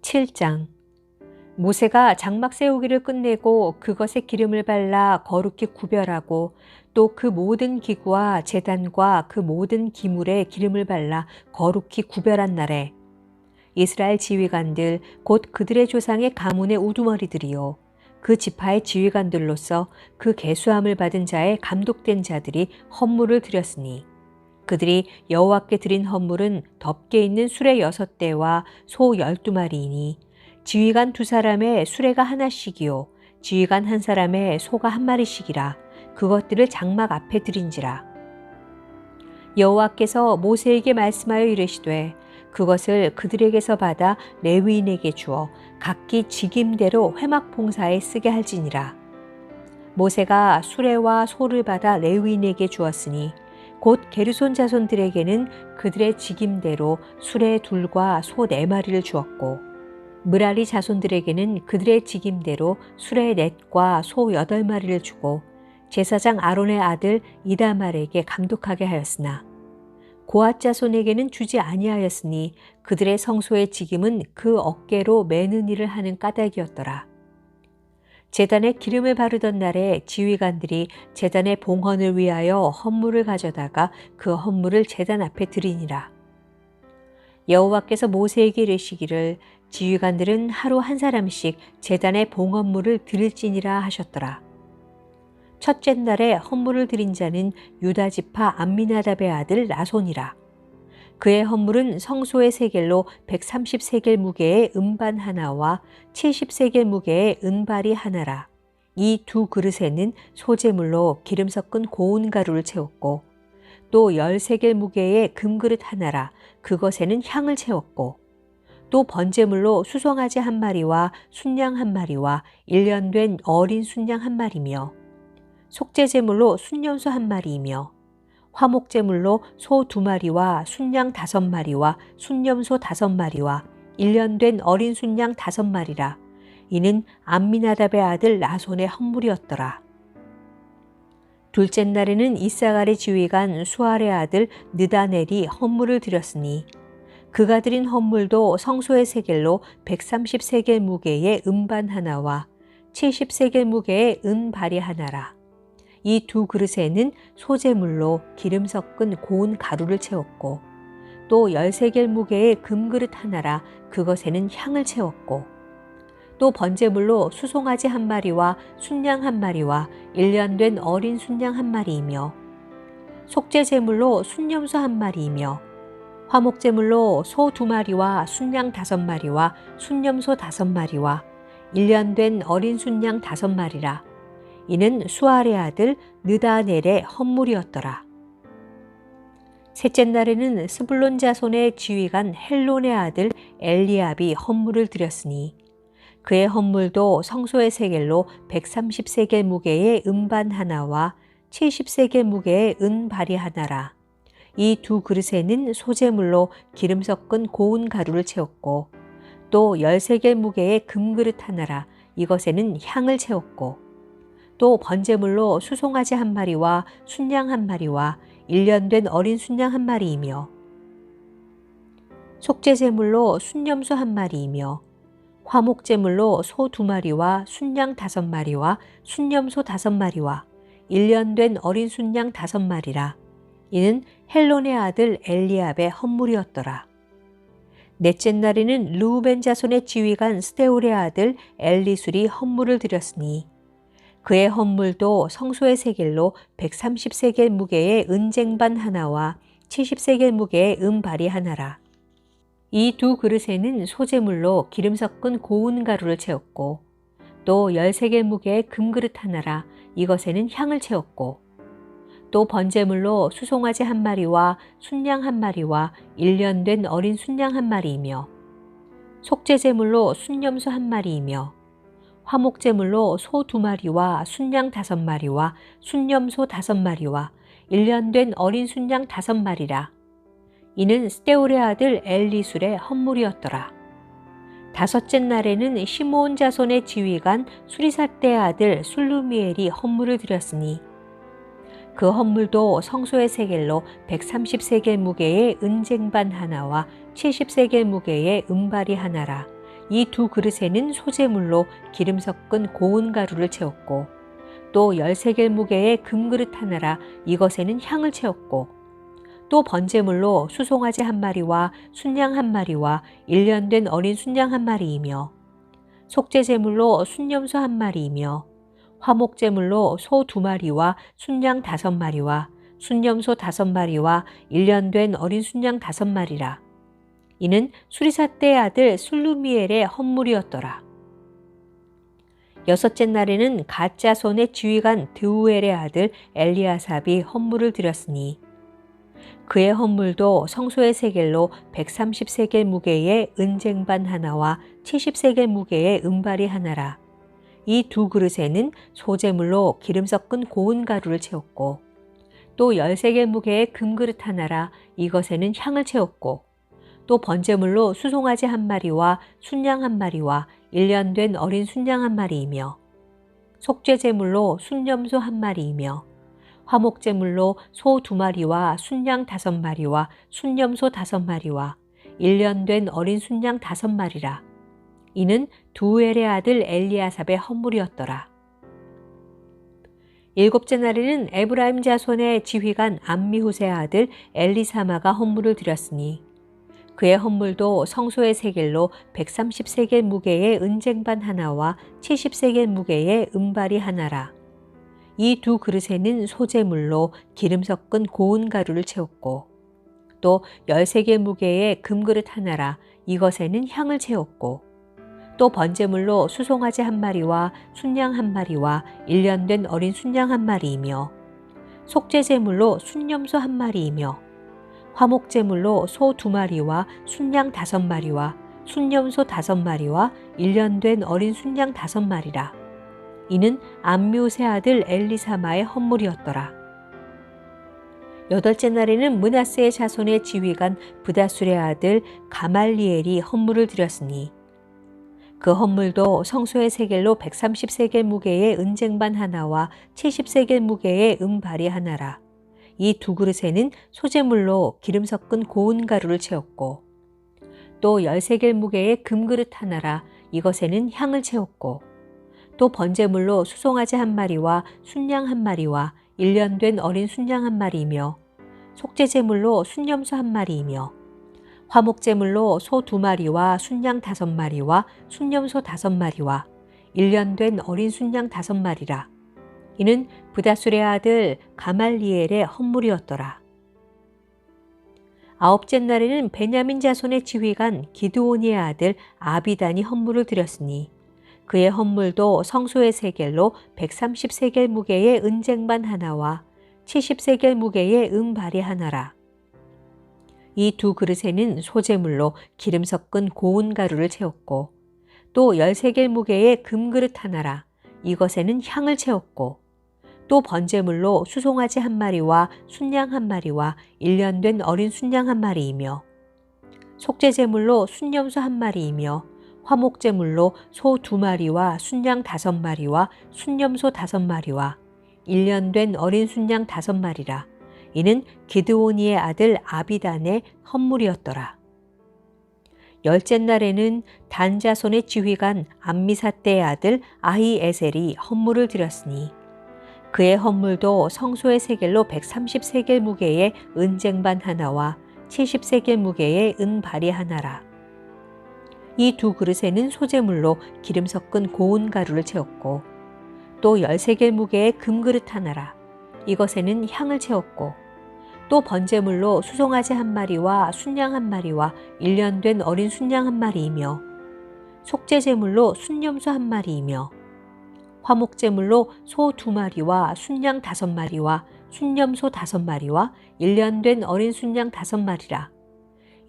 7장. 모세가 장막 세우기를 끝내고 그것에 기름을 발라 거룩히 구별하고 또 그 모든 기구와 제단과 그 모든 기물에 기름을 발라 거룩히 구별한 날에 이스라엘 지휘관들 곧 그들의 조상의 가문의 우두머리들이요 그 지파의 지휘관들로서 그 계수함을 받은 자의 감독된 자들이 헌물을 드렸으니 그들이 여호와께 드린 헌물은 덮개 있는 수레 6대와 소 12마리이니 지휘관 2사람의 수레가 하나씩이요 지휘관 1사람의 소가 1마리씩이라 그것들을 장막 앞에 드린지라. 여호와께서 모세에게 말씀하여 이르시되 그것을 그들에게서 받아 레위인에게 주어 각기 직임대로 회막 봉사에 쓰게 할지니라. 모세가 수레와 소를 받아 레위인에게 주었으니 곧 게르손 자손들에게는 그들의 직임대로 수레 2과 소 4마리를 주었고 므라리 자손들에게는 그들의 직임대로 수레 4과 소 8마리를 주고 제사장 아론의 아들 이다말에게 감독하게 하였으나 고앗 자손에게는 주지 아니하였으니 그들의 성소의 직임은 그 어깨로 매는 일을 하는 까닭이었더라. 제단에 기름을 바르던 날에 지휘관들이 제단의 봉헌을 위하여 헌물을 가져다가 그 헌물을 제단 앞에 드리니라. 여호와께서 모세에게 이르시기를 지휘관들은 하루 1사람씩 제단의 봉헌물을 드릴지니라 하셨더라. 첫째 날에 헌물을 드린 자는 유다 지파 암미나답의 아들 나손이라. 그의 헌물은 성소의 세겔로 130세겔 무게의 은반 하나와 70세겔 무게의 은발이 하나라. 이 2 그릇에는 소재물로 기름 섞은 고운 가루를 채웠고 또 10세겔 무게의 금그릇 하나라. 그것에는 향을 채웠고 또 번제물로 수송아지 1마리와 순양 1마리와 1년 된 어린 순양 1마리며 속죄제물로 순염소 1마리이며 화목제물로 소 2마리와 순양 5마리와 순염소 5마리와 1년 된 어린 순양 5마리라. 이는 암미나답의 아들 나손의 헌물이었더라. 둘째 날에는 이사갈의 지휘관 수알의 아들 느다넬이 헌물을 드렸으니 그가 드린 헌물도 성소의 세겔로 130세겔 무게의 은반 하나와 70세겔 무게의 은발이 하나라. 이 2 그릇에는 소재물로 기름 섞은 고운 가루를 채웠고 또 10세겔 무게의 금그릇 하나라. 그것에는 향을 채웠고 또 번제물로 수송아지 1마리와 순양 1마리와 1년 된 어린 순양 1마리이며 속죄제물로 순염소 1마리이며 화목제물로 소 2마리와 순양 5마리와 순염소 5마리와 1년 된 어린 순양 5마리라. 이는 수알의 아들 느다넬의 헌물이었더라. 셋째 날에는 스불론 자손의 지휘관 헬론의 아들 엘리압이 헌물을 드렸으니 그의 헌물도 성소의 세겔로 130세겔 무게의 은반 하나와 70세겔 무게의 은발이 하나라. 이 2 그릇에는 소재물로 기름 섞은 고운 가루를 채웠고 또 10세겔 무게의 금그릇 하나라. 이것에는 향을 채웠고 또 번제물로 수송아지 1마리와 순양 1마리와 1년 된 어린 순양 1마리이며 속죄제물로 순염소 1마리이며 화목제물로 소 2마리와 순양 5마리와 순염소 5마리와 1년 된 어린 순양 5마리라. 이는 헬론의 아들 엘리압의 헌물이었더라. 넷째 날에는 르우벤 자손의 지휘관 스데울의 아들 엘리술이 헌물을 드렸으니 그의 헌물도 성소의 세겔로 130세겔 무게의 은쟁반 하나와 70세겔 무게의 은발이 하나라. 이 2 그릇에는 소재물로 기름 섞은 고운 가루를 채웠고 또 10세겔 무게의 금그릇 하나라. 이것에는 향을 채웠고 또 번제물로 수송아지 1마리와 순양 1마리와 1년 된 어린 순양 1마리이며 속죄제물로 순염소 1마리이며 화목제물로 소 2마리와 순양 5마리와 순염소 5마리와 1년 된 어린 순양 5마리라. 이는 스데울의 아들 엘리술의 헌물이었더라. 다섯째 날에는 시므온 자손의 지휘관 수리삿대의 아들 술루미엘이 헌물을 드렸으니 그 헌물도 성소의 세겔로 130세겔 무게의 은쟁반 하나와 70세겔 무게의 은발이 하나라. 이 두 그릇에는 소재물로 기름 섞은 고운 가루를 채웠고 또 13개 무게의 금그릇 하나라 이것에는 향을 채웠고 또 번제물로 수송아지 한 마리와 순양 한 마리와 1년 된 어린 순양 한 마리이며 속죄제물로 순염소 한 마리이며 화목제물로 소 2마리와 순양 5마리와 순염소 5마리와 1년 된 어린 순양 5마리라. 이는 수리사 때의 아들 술루미엘의 헌물이었더라. 여섯째 날에는 갓 자손의 지휘관 드우엘의 아들 엘리아삽이 헌물을 드렸으니 그의 헌물도 성소의 세겔로 130세겔 무게의 은쟁반 하나와 70세겔 무게의 은발이 하나라. 이 두 그릇에는 소재물로 기름 섞은 고운 가루를 채웠고 또 13개 무게의 금그릇 하나라 이것에는 향을 채웠고 또 번제물로 수송아지 한 마리와 순양 한 마리와 1년 된 어린 순양 한 마리이며 속죄제물로 순염소 한 마리이며 화목제물로 소 2마리와 순양 5마리와 순염소 5마리와 1년 된 어린 순양 5마리라. 이는 두엘의 아들 엘리아삽의 헌물이었더라. 일곱째 날에는 에브라임 자손의 지휘관 암미후세의 아들 엘리사마가 헌물을 드렸으니 그의 헌물도 성소의 세겔로 130세겔 무게의 은쟁반 하나와 70세겔 무게의 은발이 하나라. 이 두 그릇에는 소재물로 기름 섞은 고운 가루를 채웠고 또 13개 무게의 금그릇 하나라 이것에는 향을 채웠고 또 번제물로 수송아지 한 마리와 순양 한 마리와 1년 된 어린 순양 한 마리이며 속죄제물로 순염소 한 마리이며 화목제물로 소 2마리와 순양 5마리와 순염소 5마리와 1년 된 어린 순양 5마리라. 이는 암미우세 아들 엘리사마의 헌물이었더라. 여덟째 날에는 므낫세의 자손의 지휘관 부다술의 아들 가말리엘이 헌물을 드렸으니 그 헌물도 성소의 세겔로 130세겔 무게의 은쟁반 하나와 70세겔 무게의 은발이 하나라. 이 두 그릇에는 소재물로 기름 섞은 고운 가루를 채웠고 또 13개 무게의 금그릇 하나라 이것에는 향을 채웠고 또 번제물로 수송아지 한 마리와 순양 한 마리와 1년 된 어린 순양 한 마리이며 속죄제물로 순염소 한 마리이며 화목제물로 소 2마리와 순양 5마리와 순염소 5마리와 1년 된 어린 순양 5마리라. 이는 부다술의 아들 가말리엘의 헌물이었더라. 아홉째 날에는 베냐민 자손의 지휘관 기드온이의 아들 아비단이 헌물을 드렸으니 그의 헌물도 성소의 세겔로 130세겔 무게의 은쟁반 하나와 70세겔 무게의 은발이 하나라. 이 두 그릇에는 소재물로 기름 섞은 고운 가루를 채웠고 또 13개 무게의 금그릇 하나라 이것에는 향을 채웠고 또 번제물로 수송아지 한 마리와 순양 한 마리와 1년 된 어린 순양 한 마리이며 속죄제물로 순염소 한 마리이며 화목제물로 소 2마리와 순양 5마리와 순염소 5마리와 1년 된 어린 순양 5마리라. 이는 기드오니의 아들 아비단의 헌물이었더라. 열째 날에는 단 자손의 지휘관 암미사떼의 아들 아히에셀이 헌물을 드렸으니 그의 헌물도 성소의 세겔로 130세겔 무게의 은쟁반 하나와 70세겔 무게의 은발이 하나라. 이 두 그릇에는 소재물로 기름 섞은 고운 가루를 채웠고 또 13개 무게의 금그릇 하나라 이것에는 향을 채웠고 또 번제물로 수송아지 한 마리와 순양 한 마리와 1년 된 어린 순양 한 마리이며 속죄제물로 순염소 한 마리이며 화목제물로 소 2마리와 순양 5마리와 순염소 5마리와 1년 된 어린 순양 5마리라.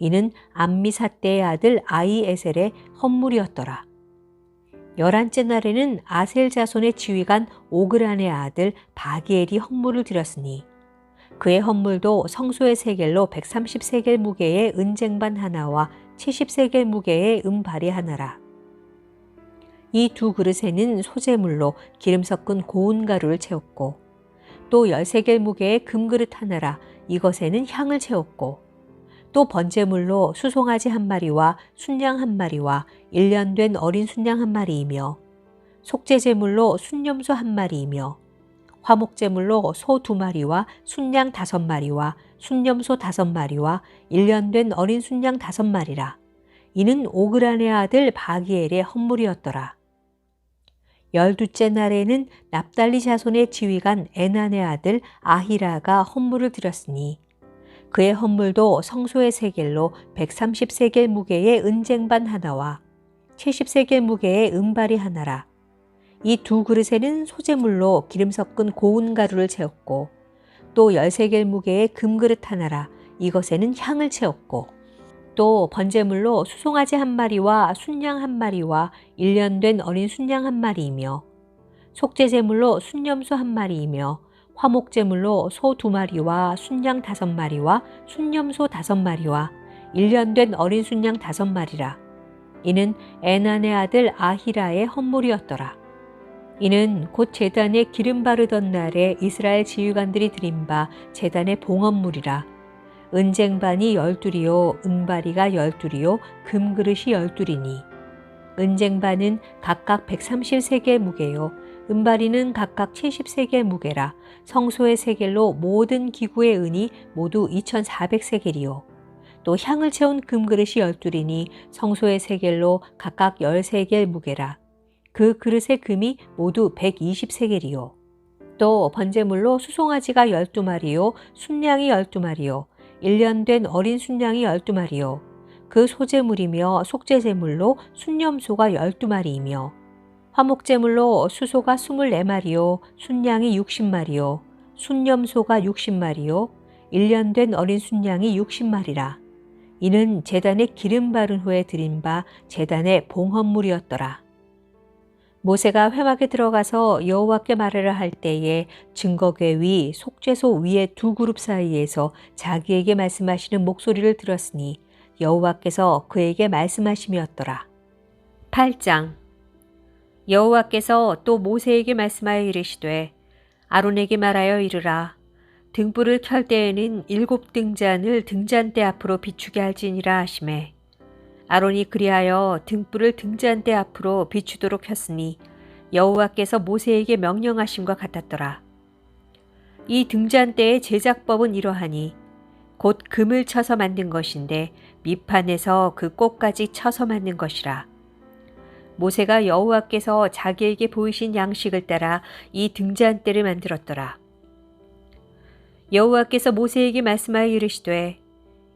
이는 암미사떼의 아들 아히에셀의 헌물이었더라. 열한째 날에는 아셀 자손의 지휘관 오그란의 아들 바기엘이 헌물을 드렸으니 그의 헌물도 성소의 세겔로 130세겔 무게의 은쟁반 하나와 70세겔 무게의 은발이 하나라. 이 두 그릇에는 소재물로 기름 섞은 고운 가루를 채웠고 또 13개 무게의 금그릇 하나라 이것에는 향을 채웠고 또 번제물로 수송아지 한 마리와 순양 한 마리와 1년 된 어린 순양 한 마리이며 속죄제물로 순염소 한 마리이며 화목제물로 소 2마리와 순양 5마리와 순염소 5마리와 1년 된 어린 순양 5마리라. 이는 오그란의 아들 바기엘의 헌물이었더라. 12째 날에는 납달리 자손의 지휘관 에난의 아들 아히라가 헌물을 드렸으니 그의 헌물도 성소의 세겔로 130세겔 무게의 은쟁반 하나와 70세겔 무게의 은발이 하나라. 이 2그릇에는 소재물로 기름 섞은 고운 가루를 채웠고 또 10세겔 무게의 금그릇 하나라. 이것에는 향을 채웠고 또 번제물로 수송아지 한 마리와 순양 한 마리와 1년 된 어린 순양 한 마리이며 속죄제물로 순염소 한 마리이며 화목제물로 소 2마리와 순양 5마리와 순염소 5마리와 1년 된 어린 순양 5마리라. 이는 에난의 아들 아히라의 헌물이었더라. 이는 곧 제단에 기름 바르던 날에 이스라엘 지휘관들이 드린 바 제단의 봉헌물이라. 은쟁반이 12이요 은바리가 12이요 금그릇이 12이니 은쟁반은 각각 130세겔 무게요 은바리는 각각 70세겔 무게라. 성소의 세겔로 모든 기구의 은이 모두 2400세겔이요 또 향을 채운 금그릇이 12이니 성소의 세겔로 각각 10세겔 무게라. 그 그릇의 금이 모두 120세겔이요 또 번제물로 수송아지가 12마리요 순양이 12마리요 1년 된 어린 순양이 12마리요 그 소제물이며 속죄제물로 순염소가 12마리이며 화목제물로 수소가 24마리요 순양이 60마리요 순염소가 60마리요 1년 된 어린 순양이 60마리라. 이는 제단에 기름 바른 후에 드린 바 제단의 봉헌물이었더라. 모세가 회막에 들어가서 여호와께 말하려 할 때에 증거궤 위 속죄소 위의 2그룹 사이에서 자기에게 말씀하시는 목소리를 들었으니 여호와께서 그에게 말씀하심이었더라. 8장. 여호와께서 또 모세에게 말씀하여 이르시되 아론에게 말하여 이르라. 등불을 켤 때에는 7등잔을 등잔대 앞으로 비추게 할지니라 하시매 아론이 그리하여 등불을 등잔대 앞으로 비추도록 했으니 여호와께서 모세에게 명령하심과 같았더라. 이 등잔대의 제작법은 이러하니 곧 금을 쳐서 만든 것인데 밑판에서 그 꼭까지 쳐서 만든 것이라. 모세가 여호와께서 자기에게 보이신 양식을 따라 이 등잔대를 만들었더라. 여호와께서 모세에게 말씀하여 이르시되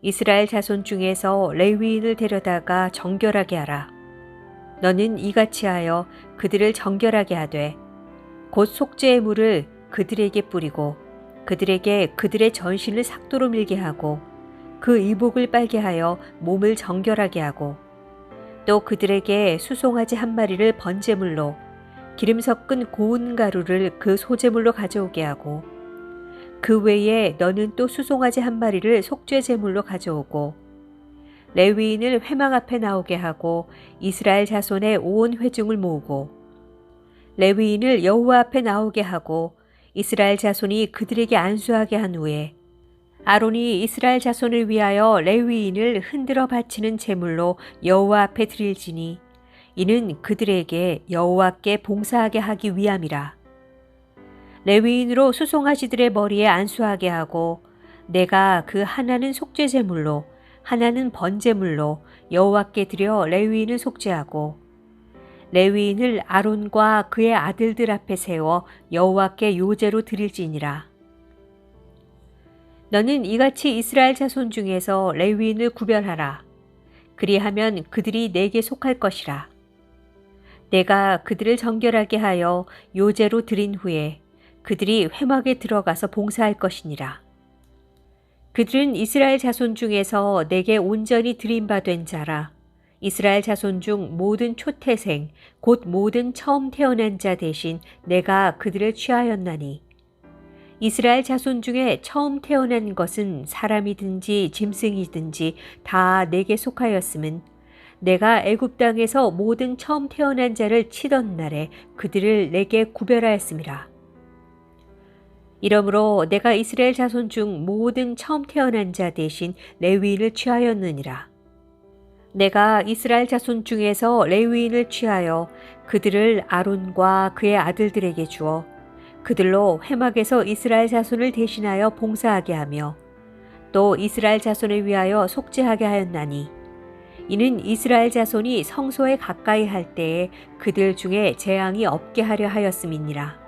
이스라엘 자손 중에서 레위인을 데려다가 정결하게 하라. 너는 이같이 하여 그들을 정결하게 하되 곧 속죄의 물을 그들에게 뿌리고 그들에게 그들의 전신을 삭도로 밀게 하고 그 의복을 빨게 하여 몸을 정결하게 하고 또 그들에게 수송아지 한 마리를 번제물로 기름 섞은 고운 가루를 그 소제물로 가져오게 하고 그 외에 너는 또 수송아지 한 마리를 속죄제물로 가져오고 레위인을 회막 앞에 나오게 하고 이스라엘 자손의 온 회중을 모으고 레위인을 여호와 앞에 나오게 하고 이스라엘 자손이 그들에게 안수하게 한 후에 아론이 이스라엘 자손을 위하여 레위인을 흔들어 바치는 제물로 여호와 앞에 드릴지니 이는 그들에게 여호와께 봉사하게 하기 위함이라. 레위인으로 수송아지들의 머리에 안수하게 하고 내가 그 하나는 속죄제물로 하나는 번제물로 여호와께 드려 레위인을 속죄하고 레위인을 아론과 그의 아들들 앞에 세워 여호와께 요제로 드릴지니라. 너는 이같이 이스라엘 자손 중에서 레위인을 구별하라. 그리하면 그들이 내게 속할 것이라. 내가 그들을 정결하게 하여 요제로 드린 후에 그들이 회막에 들어가서 봉사할 것이니라. 그들은 이스라엘 자손 중에서 내게 온전히 드림받은 자라. 이스라엘 자손 중 모든 초태생 곧 모든 처음 태어난 자 대신 내가 그들을 취하였나니 이스라엘 자손 중에 처음 태어난 것은 사람이든지 짐승이든지 다 내게 속하였음은 내가 애굽 땅에서 모든 처음 태어난 자를 치던 날에 그들을 내게 구별하였음이라. 이러므로 내가 이스라엘 자손 중 모든 처음 태어난 자 대신 레위인을 취하였느니라. 내가 이스라엘 자손 중에서 레위인을 취하여 그들을 아론과 그의 아들들에게 주어 그들로 회막에서 이스라엘 자손을 대신하여 봉사하게 하며 또 이스라엘 자손을 위하여 속죄하게 하였나니 이는 이스라엘 자손이 성소에 가까이 할 때에 그들 중에 재앙이 없게 하려 하였음이니라.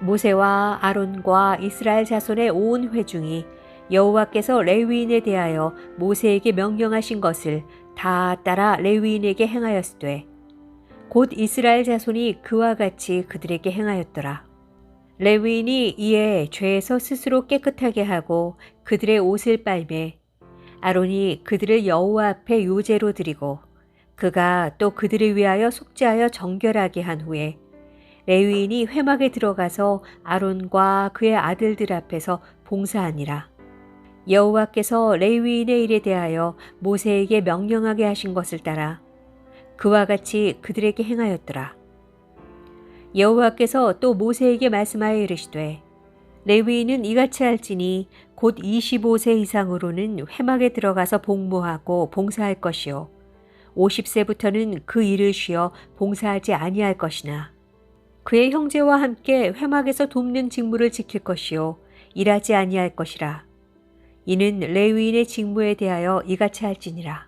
모세와 아론과 이스라엘 자손의 온 회중이 여호와께서 레위인에 대하여 모세에게 명령하신 것을 다 따라 레위인에게 행하였으되 곧 이스라엘 자손이 그와 같이 그들에게 행하였더라. 레위인이 이에 죄에서 스스로 깨끗하게 하고 그들의 옷을 빨매 아론이 그들을 여호와 앞에 요제로 드리고 그가 또 그들을 위하여 속죄하여 정결하게 한 후에 레위인이 회막에 들어가서 아론과 그의 아들들 앞에서 봉사하니라. 여호와께서 레위인의 일에 대하여 모세에게 명령하게 하신 것을 따라 그와 같이 그들에게 행하였더라. 여호와께서 또 모세에게 말씀하여 이르시되 레위인은 이같이 할지니 곧 25세 이상으로는 회막에 들어가서 복무하고 봉사할 것이요 50세부터는 그 일을 쉬어 봉사하지 아니할 것이나 그의 형제와 함께 회막에서 돕는 직무를 지킬 것이요 일하지 아니할 것이라. 이는 레위인의 직무에 대하여 이같이 할지니라.